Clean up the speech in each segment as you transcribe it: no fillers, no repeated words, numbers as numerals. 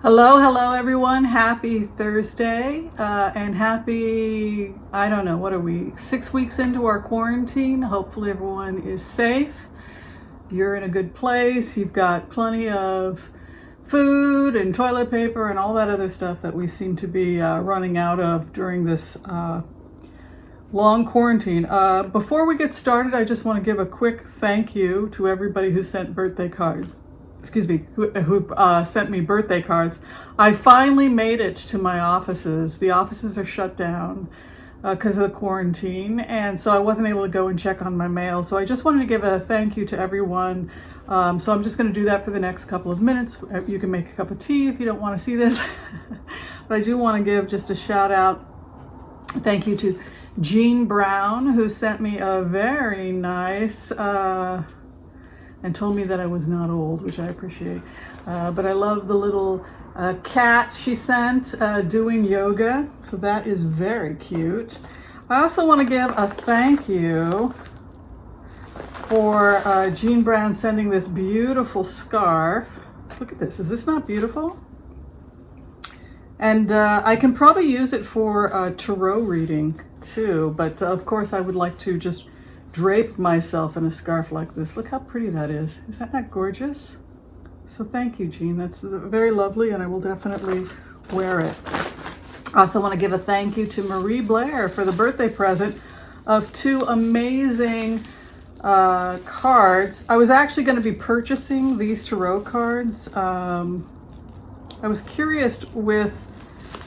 Hello everyone. Happy Thursday and happy, I don't know, what are we, 6 weeks into our quarantine? Hopefully everyone is safe. You're in a good place. You've got plenty of food and toilet paper and all that other stuff that we seem to be running out of during this long quarantine. Before we get started, I just want to give a quick thank you to everybody who sent birthday cards. Who sent me birthday cards. I finally made it to my offices. The offices are shut down because of the quarantine, and so I wasn't able to go and check on my mail. So I just wanted to give a thank you to everyone. So I'm just going to do that for the next couple of minutes. You can make a cup of tea if you don't want to see this. But I do want to give just a shout out. Thank you to Jean Brown, who sent me a very nice and told me that I was not old, which I appreciate. But I love the little cat she sent doing yoga. So that is very cute. I also want to give a thank you for Jean Brown sending this beautiful scarf. Look at this. Is this not beautiful? And I can probably use it for tarot reading too. But of course I would like to just drape myself in a scarf like this. Look how pretty that is. Is that not gorgeous? So thank you, Jean. That's very lovely, and I will definitely wear it. I also want to give a thank you to Marie Blair for the birthday present of 2 amazing cards. I was actually going to be purchasing these tarot cards. I was curious with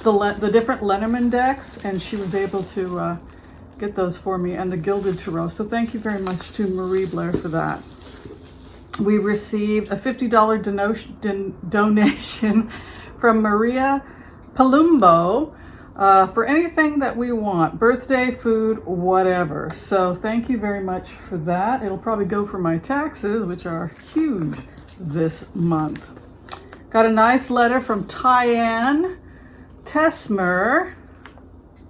the different Lenormand decks, and she was able to get those for me, and the Gilded Tarot. So thank you very much to Marie Blair for that. We received a $50 donation from Maria Palumbo for anything that we want, birthday, food, whatever. So thank you very much for that. It'll probably go for my taxes, which are huge this month. Got a nice letter from Tyann Tesmer.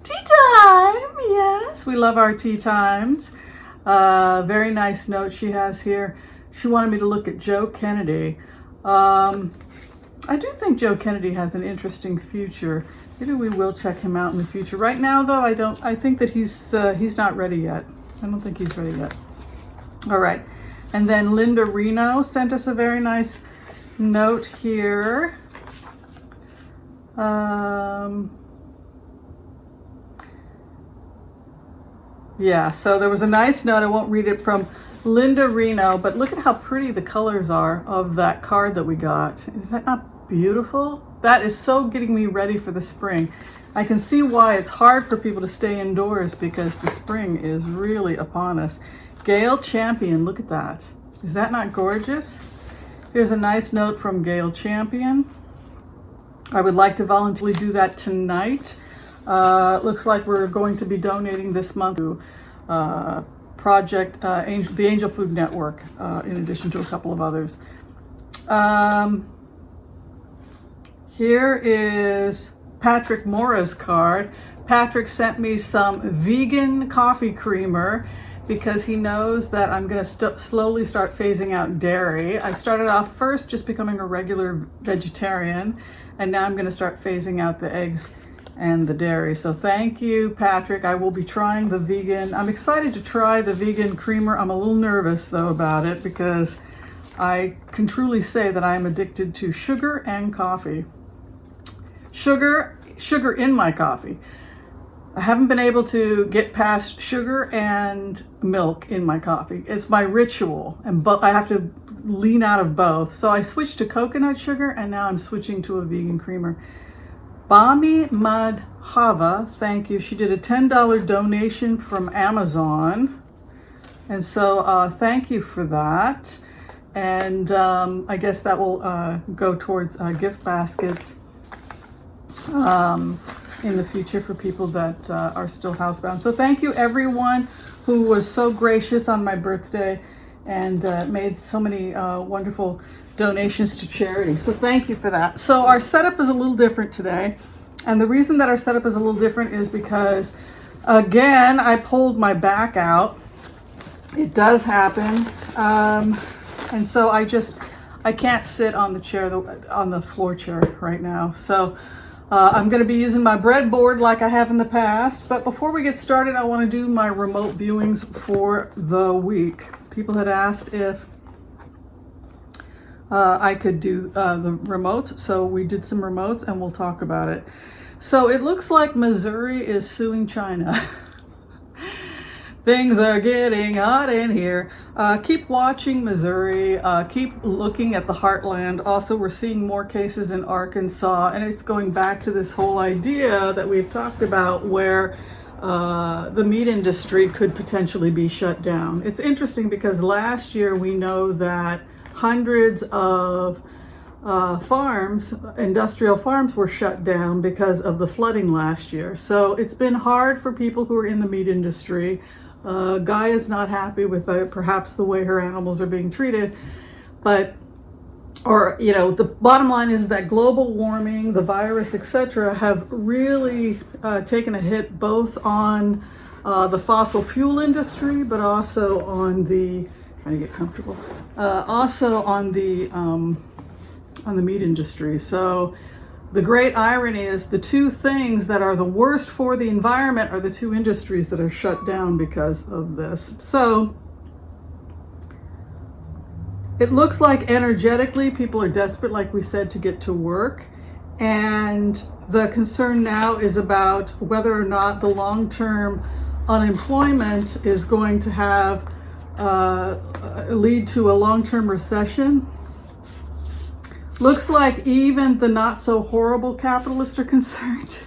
Tea time, yes. We love our tea times. Very nice note she has here. She wanted me to look at Joe Kennedy. I do think Joe Kennedy has an interesting future. Maybe we will check him out in the future. Right now, though, I think that he's not ready yet. I don't think he's ready yet. All right. And then Linda Reno sent us a very nice note here. Yeah, so there was a nice note. I won't read it, from Linda Reno, but look at how pretty the colors are of that card that we got. Is that not beautiful? That is so getting me ready for the spring. I can see why it's hard for people to stay indoors, because the spring is really upon us. Gail Champion, look at that. Is that not gorgeous? Here's a nice note from Gail Champion. I would like to voluntarily do that tonight. Looks like we're going to be donating this month to Project the Angel Food Network, in addition to a couple of others. Here is Patrick Mora's card. Patrick sent me some vegan coffee creamer because he knows that I'm going to slowly start phasing out dairy. I started off first just becoming a regular vegetarian, and now I'm going to start phasing out the eggs and the dairy. So thank you, Patrick. I will be trying the vegan. I'm excited to try the vegan creamer. I'm a little nervous though about it, because I can truly say that I am addicted to sugar and coffee. Sugar in my coffee. I haven't been able to get past sugar and milk in my coffee. It's my ritual, and I have to lean out of both. So I switched to coconut sugar, and now I'm switching to a vegan creamer. Bami Madhava, thank you. She did a $10 donation from Amazon. And so thank you for that. And I guess that will go towards gift baskets in the future for people that are still housebound. So thank you everyone who was so gracious on my birthday and made so many wonderful donations to charity. So thank you for that. So our setup is a little different today. And the reason that our setup is a little different is because, again, I pulled my back out. It does happen. And so I can't sit on the chair, on the floor chair right now. So I'm going to be using my breadboard like I have in the past. But before we get started, I want to do my remote viewings for the week. People had asked if I could do the remotes. So we did some remotes and we'll talk about it. So it looks like Missouri is suing China. Things are getting hot in here. Keep watching Missouri. Keep looking at the heartland. Also, we're seeing more cases in Arkansas, and it's going back to this whole idea that we've talked about where the meat industry could potentially be shut down. It's interesting because last year we know that hundreds of farms, industrial farms, were shut down because of the flooding last year. So it's been hard for people who are in the meat industry. Guy is not happy with perhaps the way her animals are being treated, but, the bottom line is that global warming, the virus, etc., have really taken a hit both on the fossil fuel industry, but also on the, trying to get comfortable, also on the meat industry. So the great irony is the two things that are the worst for the environment are the two industries that are shut down because of this. So it looks like energetically people are desperate, like we said, to get to work. And the concern now is about whether or not the long-term unemployment is going to have lead to a long-term recession. Looks like even the not so horrible capitalists are concerned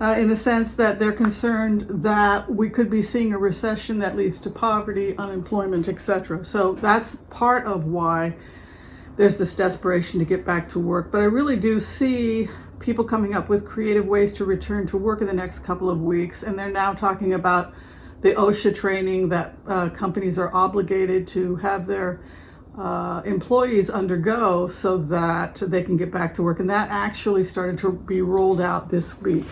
in the sense that they're concerned that we could be seeing a recession that leads to poverty, unemployment, etc. So that's part of why there's this desperation to get back to work. But I really do see people coming up with creative ways to return to work in the next couple of weeks. And they're now talking about the OSHA training that companies are obligated to have their employees undergo so that they can get back to work. And that actually started to be rolled out this week.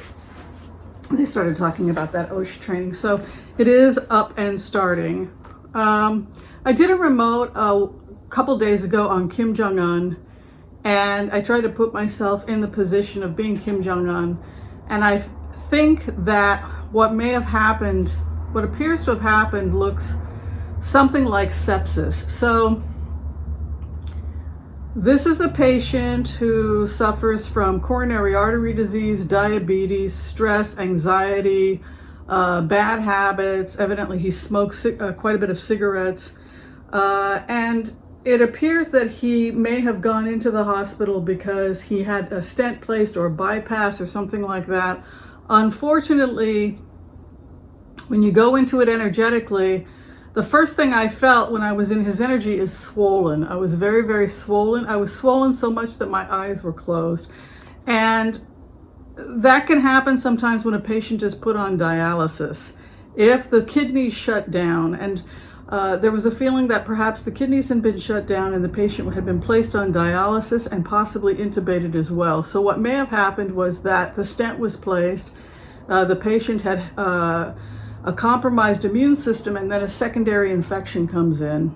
They started talking about that OSHA training. So it is up and starting. I did a remote a couple days ago on Kim Jong Un, and I tried to put myself in the position of being Kim Jong Un. And I think that what may have happened, what appears to have happened, looks something like sepsis. So this is a patient who suffers from coronary artery disease, diabetes, stress, anxiety, bad habits. Evidently, he smokes quite a bit of cigarettes. And it appears that he may have gone into the hospital because he had a stent placed or a bypass or something like that. Unfortunately, when you go into it energetically, the first thing I felt when I was in his energy is swollen. I was very, very swollen. I was swollen so much that my eyes were closed. And that can happen sometimes when a patient is put on dialysis. If the kidneys shut down, and there was a feeling that perhaps the kidneys had been shut down and the patient had been placed on dialysis and possibly intubated as well. So what may have happened was that the stent was placed, the patient had a compromised immune system, and then a secondary infection comes in.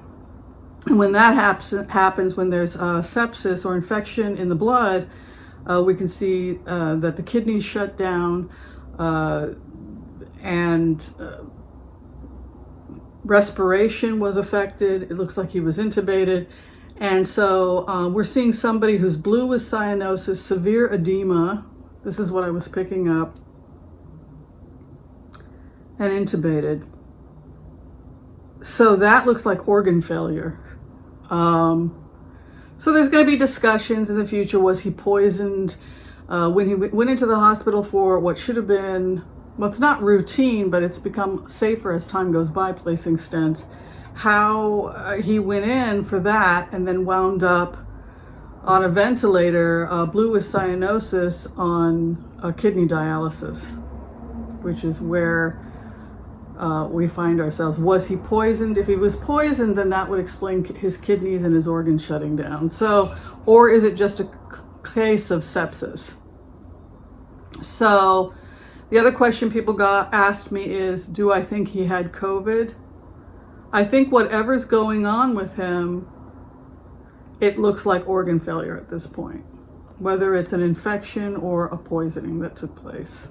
And when that happens, when there's sepsis or infection in the blood, we can see that the kidneys shut down and respiration was affected. It looks like he was intubated. And so we're seeing somebody who's blue with cyanosis, severe edema. This is what I was picking up. And intubated. So that looks like organ failure. So there's going to be discussions in the future. Was he poisoned? When he went into the hospital for what should have been, well, it's not routine, but it's become safer as time goes by, placing stents. How he went in for that and then wound up on a ventilator, blue with cyanosis, on kidney dialysis, which is where we find ourselves. Was he poisoned? If he was poisoned, then that would explain his kidneys and his organs shutting down. So, or is it just a case of sepsis? So, the other question people asked me is, do I think he had COVID? I think whatever's going on with him it looks like organ failure at this point, whether it's an infection or a poisoning that took place.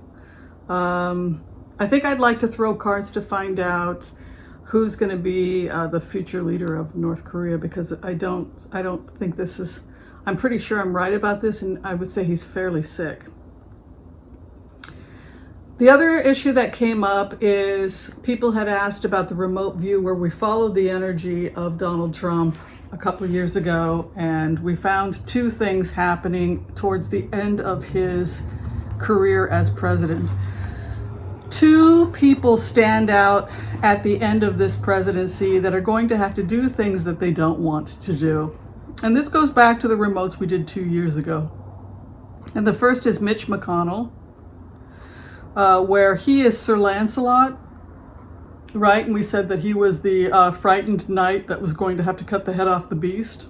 I think I'd like to throw cards to find out who's going to be the future leader of North Korea, because I don't think this is, I'm pretty sure I'm right about this, and I would say he's fairly sick. The other issue that came up is people had asked about the remote view, where we followed the energy of Donald Trump a couple of years ago, and we found two things happening towards the end of his career as president. Two people stand out at the end of this presidency that are going to have to do things that they don't want to do. And this goes back to the remotes we did 2 years ago. And the first is Mitch McConnell, where he is Sir Lancelot, right? And we said that he was the frightened knight that was going to have to cut the head off the beast.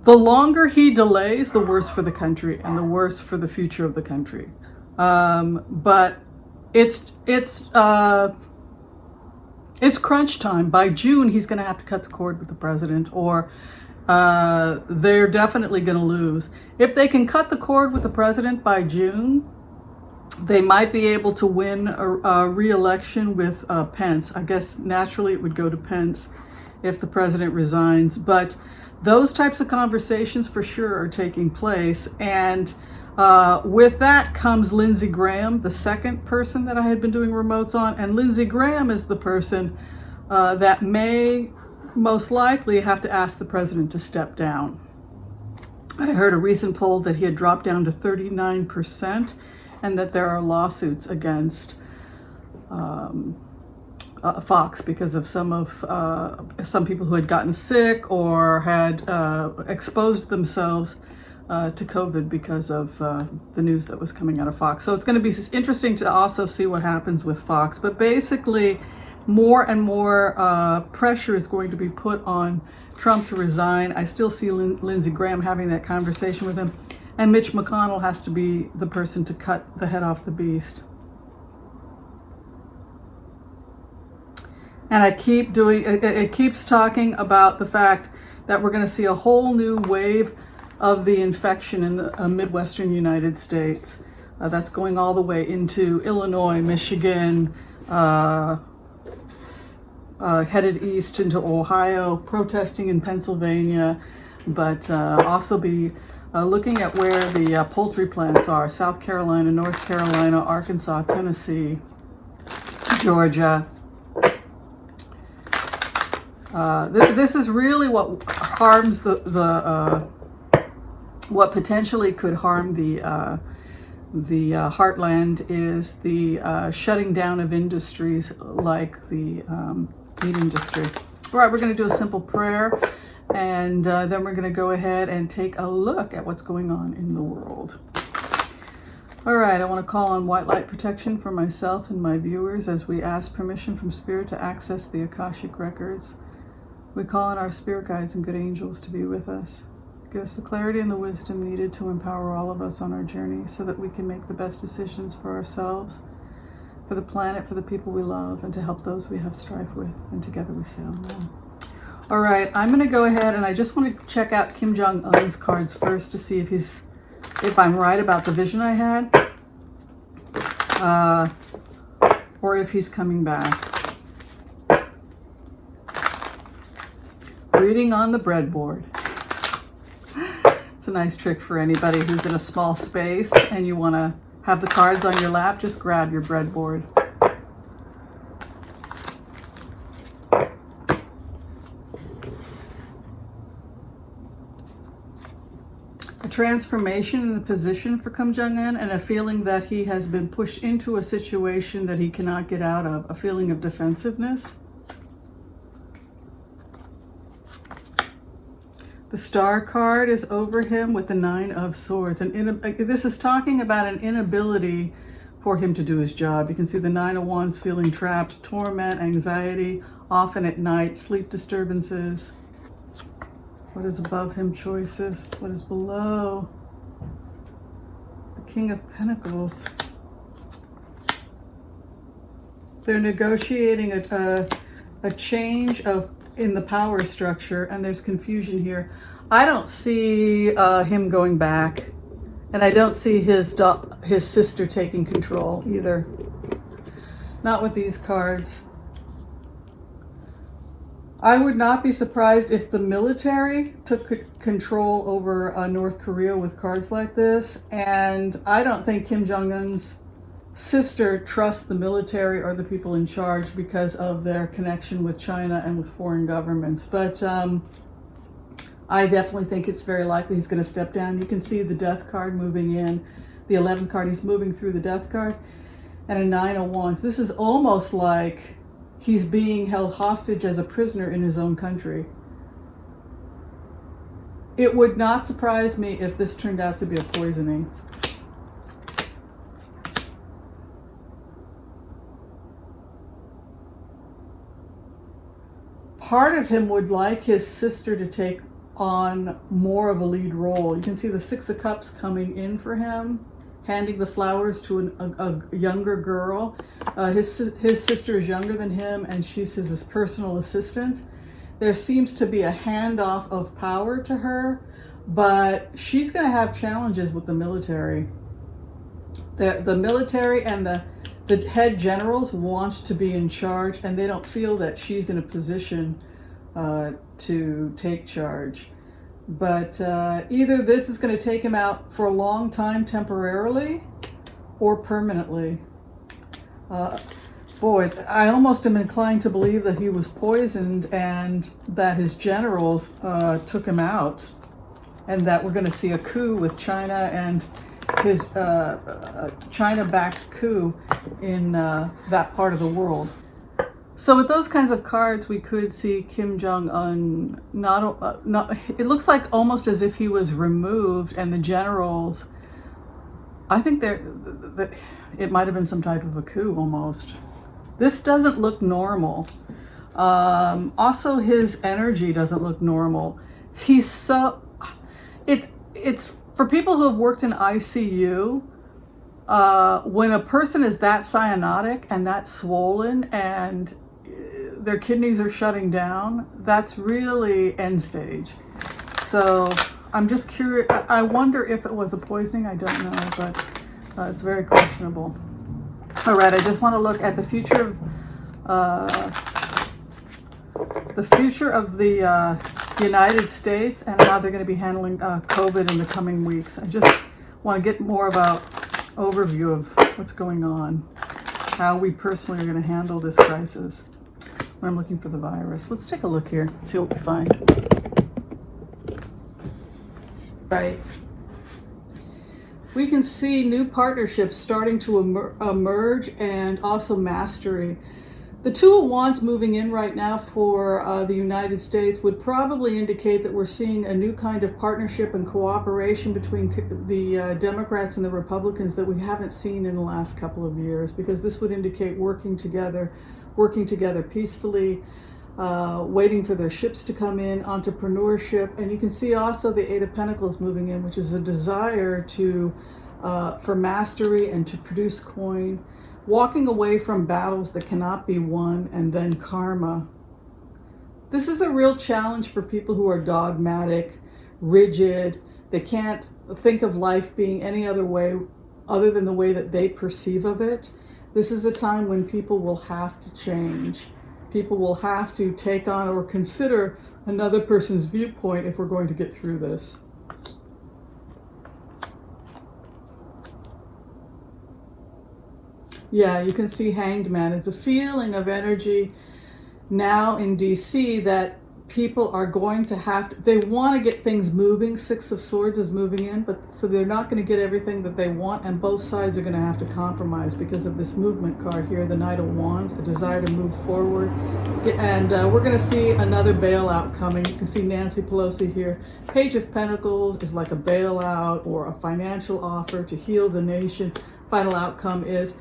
The longer he delays, the worse for the country and the worse for the future of the country. But it's crunch time. By June, he's going to have to cut the cord with the president, or they're definitely going to lose. If they can cut the cord with the president by June, they might be able to win a re-election with Pence. I guess naturally it would go to Pence if the president resigns, but those types of conversations for sure are taking place. And with that comes Lindsey Graham, the second person that I had been doing remotes on. And Lindsey Graham is the person that may most likely have to ask the president to step down. I heard a recent poll that he had dropped down to 39%, and that there are lawsuits against Fox because of some people who had gotten sick or had exposed themselves to COVID because of the news that was coming out of Fox. So it's going to be interesting to also see what happens with Fox. But basically, more and more pressure is going to be put on Trump to resign. I still see Lindsey Graham having that conversation with him. And Mitch McConnell has to be the person to cut the head off the beast. And it keeps talking about the fact that we're going to see a whole new wave of the infection in the Midwestern United States. That's going all the way into Illinois, Michigan, headed east into Ohio, protesting in Pennsylvania, but also be looking at where the poultry plants are: South Carolina, North Carolina, Arkansas, Tennessee, Georgia. This is really what harms what potentially could harm the heartland is the shutting down of industries like the meat industry. All right, we're going to do a simple prayer, and then we're going to go ahead and take a look at what's going on in the world. All right, I want to call on white light protection for myself and my viewers as we ask permission from Spirit to access the Akashic records. We call on our spirit guides and good angels to be with us. Give us the clarity and the wisdom needed to empower all of us on our journey so that we can make the best decisions for ourselves, for the planet, for the people we love, and to help those we have strife with. And together we say amen. All right, I'm going to go ahead and I just want to check out Kim Jong Un's cards first to see if I'm right about the vision I had, or if he's coming back. Reading on the breadboard. It's a nice trick for anybody who's in a small space and you want to have the cards on your lap. Just grab your breadboard. A transformation in the position for Kim Jong Un, and a feeling that he has been pushed into a situation that he cannot get out of. A feeling of defensiveness. The Star card is over him with the Nine of Swords. This is talking about an inability for him to do his job. You can see the Nine of Wands feeling trapped, torment, anxiety, often at night, sleep disturbances. What is above him? Choices. What is below? The King of Pentacles. They're negotiating a change of in the power structure, and there's confusion here. I don't see him going back, and I don't see his sister taking control either. Not with these cards. I would not be surprised if the military took control over North Korea with cards like this, and I don't think Kim Jong Un's sister trusts the military or the people in charge because of their connection with China and with foreign governments. But I definitely think it's very likely he's going to step down. You can see the death card moving in, the 11th card, he's moving through the death card, and a 9 of wands. This is almost like he's being held hostage as a prisoner in his own country. It would not surprise me if this turned out to be a poisoning. Part of him would like his sister to take on more of a lead role. You can see the 6 of Cups coming in for him, handing the flowers to a younger girl. His sister is younger than him, and she's his personal assistant. There seems to be a handoff of power to her, but she's going to have challenges with the military. The military and the head generals want to be in charge, and they don't feel that she's in a position to take charge. But either this is going to take him out for a long time temporarily or permanently. Boy, I almost am inclined to believe that he was poisoned and that his generals took him out, and that we're going to see a coup with China and his China-backed coup in that part of the world. So with those kinds of cards, we could see Kim Jong Un not. It looks like almost as if he was removed, and the generals. I think it might have been some type of a coup almost. This doesn't look normal. Also, his energy doesn't look normal. He's so. It's for people who have worked in ICU. When a person is that cyanotic and that swollen and their kidneys are shutting down, that's really end stage. So I'm just curious. I wonder if it was a poisoning. I don't know, but it's very questionable. All right, I just want to look at the future of the United States and how they're going to be handling COVID in the coming weeks. I just want to get more about overview of what's going on, how we personally are going to handle this crisis. I'm looking for the virus. Let's take a look here, see what we find. Right. We can see new partnerships starting to emerge, and also mastery. The 2 of Wands moving in right now for the United States would probably indicate that we're seeing a new kind of partnership and cooperation between the Democrats and the Republicans that we haven't seen in the last couple of years, because this would indicate working together peacefully, waiting for their ships to come in, entrepreneurship. And you can see also the 8 of Pentacles moving in, which is a desire for mastery and to produce coin. Walking away from battles that cannot be won, and then karma. This is a real challenge for people who are dogmatic, rigid. They can't think of life being any other way other than the way that they perceive of it. This is a time when people will have to change. People will have to take on or consider another person's viewpoint if we're going to get through this. Yeah, you can see Hanged Man. It's a feeling of energy now in DC that people are going to they want to get things moving. 6 of Swords is moving in, but so they're not going to get everything that they want, and both sides are going to have to compromise because of this movement card here, the Knight of Wands, a desire to move forward. And we're going to see another bailout coming. You can see Nancy Pelosi here. Page of Pentacles is like a bailout or a financial offer to heal the nation. Final outcome is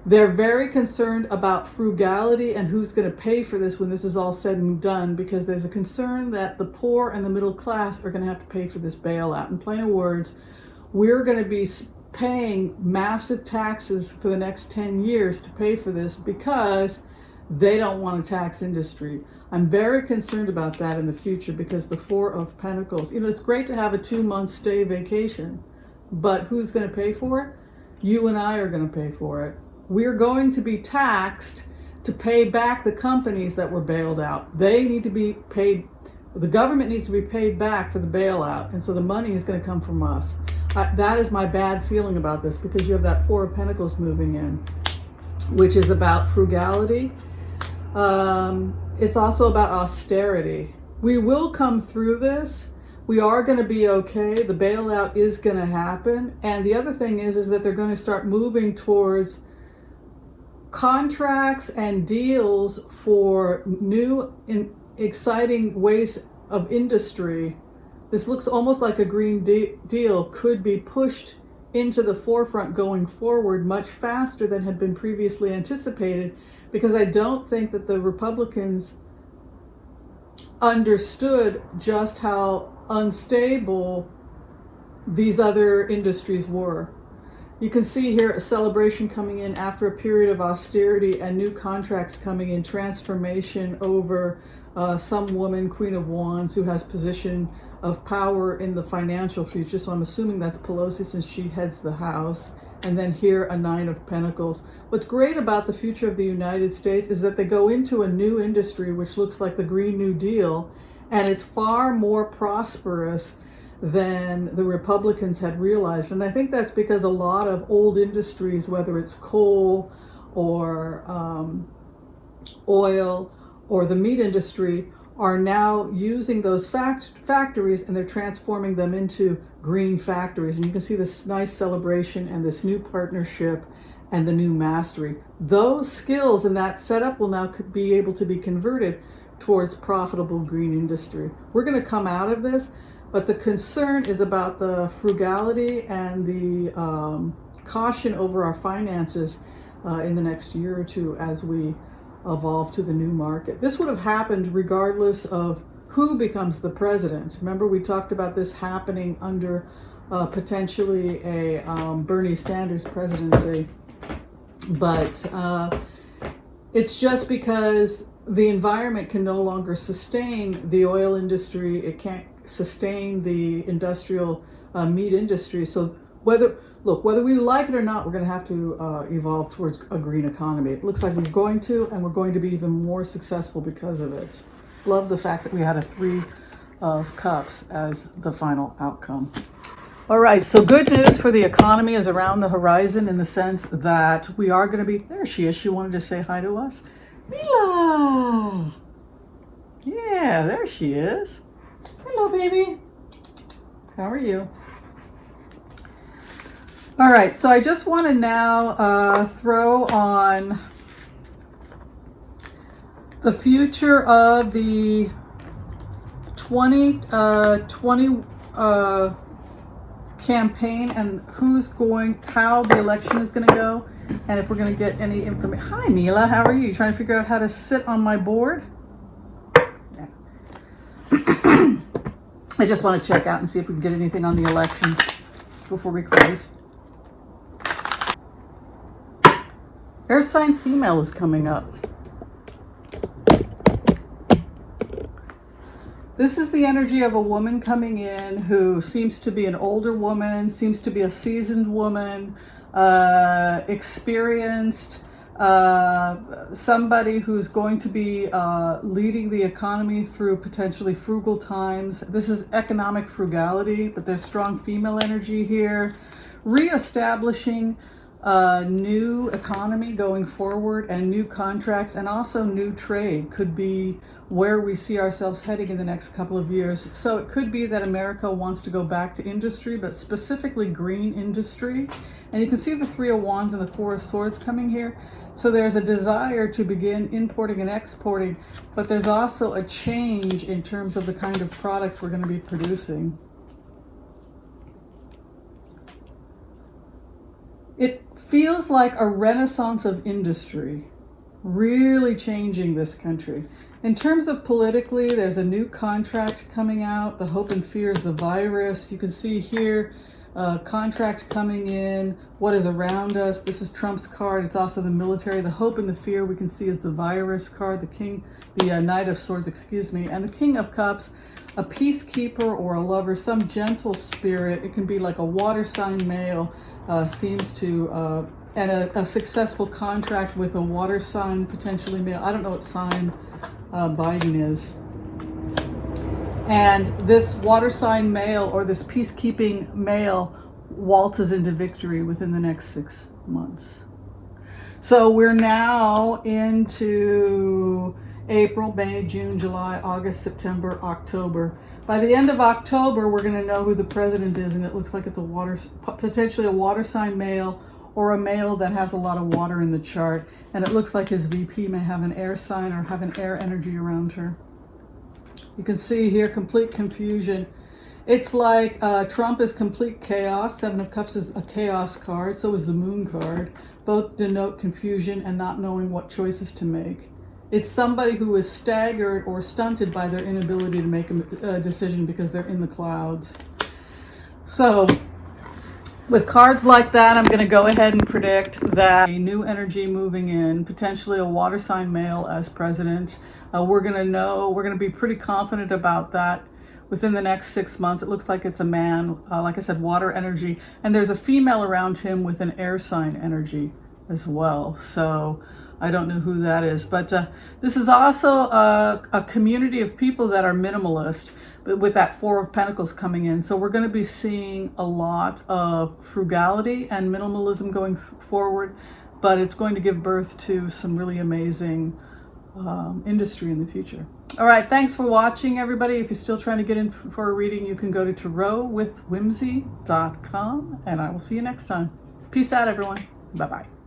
they're very concerned about frugality and who's going to pay for this when this is all said and done, because there's a concern that the poor and the middle class are going to have to pay for this bailout. In plain words, we're going to be paying massive taxes for the next 10 years to pay for this, because they don't want to tax industry. I'm very concerned about that in the future because the Four of Pentacles, it's great to have a 2-month stay vacation, but who's going to pay for it? You and I are going to pay for it. We're going to be taxed to pay back the companies that were bailed out. They need to be paid. The government needs to be paid back for the bailout, and so the money is going to come from us. That is my bad feeling about this, because you have that Four of Pentacles moving in, which is about frugality. It's also about austerity. We will come through this. We are going to be okay. The bailout is going to happen. And the other thing is that they're going to start moving towards contracts and deals for new and exciting ways of industry. This looks almost like a Green Deal could be pushed into the forefront going forward much faster than had been previously anticipated, because I don't think that the Republicans understood just how unstable these other industries were. You can see here a celebration coming in after a period of austerity and new contracts coming in, transformation over some woman, Queen of Wands, who has position of power in the financial future. So I'm assuming that's Pelosi, since she heads the House. And then here, a Nine of Pentacles. What's great about the future of the United States is that they go into a new industry, which looks like the Green New Deal, and it's far more prosperous than the Republicans had realized. And I think that's because a lot of old industries, whether it's coal or oil or the meat industry, are now using those factories, and they're transforming them into green factories. And you can see this nice celebration and this new partnership and the new mastery. Those skills and that setup will now be able to be converted towards profitable green industry. We're going to come out of this, but the concern is about the frugality and the caution over our finances in the next year or two as we evolve to the new market. This would have happened regardless of who becomes the president. Remember, we talked about this happening under potentially a Bernie Sanders presidency. But it's just because the environment can no longer sustain the oil industry. It can't sustain the industrial meat industry. So whether we like it or not, we're going to have to evolve towards a green economy. It looks like we're going to, and we're going to be even more successful because of it. Love the fact that we had a Three of Cups as the final outcome. All right, so good news for the economy is around the horizon, in the sense that we are going to be, there she is. She wanted to say hi to us. Mila! Yeah, there she is. Hello, baby. How are you? All right, so I just want to now throw on the future of the 2020 campaign, and how the election is going to go, and if we're going to get any information. Hi, Mila, how are you? You trying to figure out how to sit on my board? Yeah. I just want to check out and see if we can get anything on the election before we close. Air sign female is coming up. This is the energy of a woman coming in who seems to be an older woman, seems to be a seasoned woman, experienced, somebody who's going to be leading the economy through potentially frugal times. This is economic frugality, but there's strong female energy here. Reestablishing a new economy going forward, and new contracts, and also new trade could be where we see ourselves heading in the next couple of years. So it could be that America wants to go back to industry, but specifically green industry. And you can see the Three of Wands and the Four of Swords coming here. So there's a desire to begin importing and exporting, but there's also a change in terms of the kind of products we're going to be producing. It feels like a renaissance of industry, really changing this country. In terms of politically, there's a new contract coming out. The hope and fear is the virus. You can see here contract coming in, what is around us. This is Trump's card. It's also the military. The hope and the fear we can see is the virus card, the Knight of Swords, and the King of Cups, a peacekeeper or a lover, some gentle spirit. It can be like a water sign male, seems to, and a successful contract with a water sign, potentially male. I don't know what sign Biden is. And this water sign male or this peacekeeping male waltzes into victory within the next 6 months. So we're now into April, May, June, July, August, September, October. By the end of October, we're going to know who the president is, and it looks like it's potentially a water sign male or a male that has a lot of water in the chart. And it looks like his VP may have an air sign or have an air energy around her. You can see here complete confusion. It's like Trump is complete chaos. Seven of Cups is a chaos card. So is the Moon card. Both denote confusion and not knowing what choices to make. It's somebody who is staggered or stunted by their inability to make a decision because they're in the clouds. So with cards like that, I'm going to go ahead and predict that a new energy moving in, potentially a water sign male as president. We're going to be pretty confident about that within the next 6 months. It looks like it's a man, like I said, water energy. And there's a female around him with an air sign energy as well. So I don't know who that is. But this is also a community of people that are minimalist, but with that Four of Pentacles coming in. So we're going to be seeing a lot of frugality and minimalism going forward, but it's going to give birth to some really amazing industry in the future. All right, thanks for watching, everybody. If you're still trying to get in for a reading, you can go to tarotwithwhimsy.com, and I will see you next time. Peace out, everyone. Bye-bye.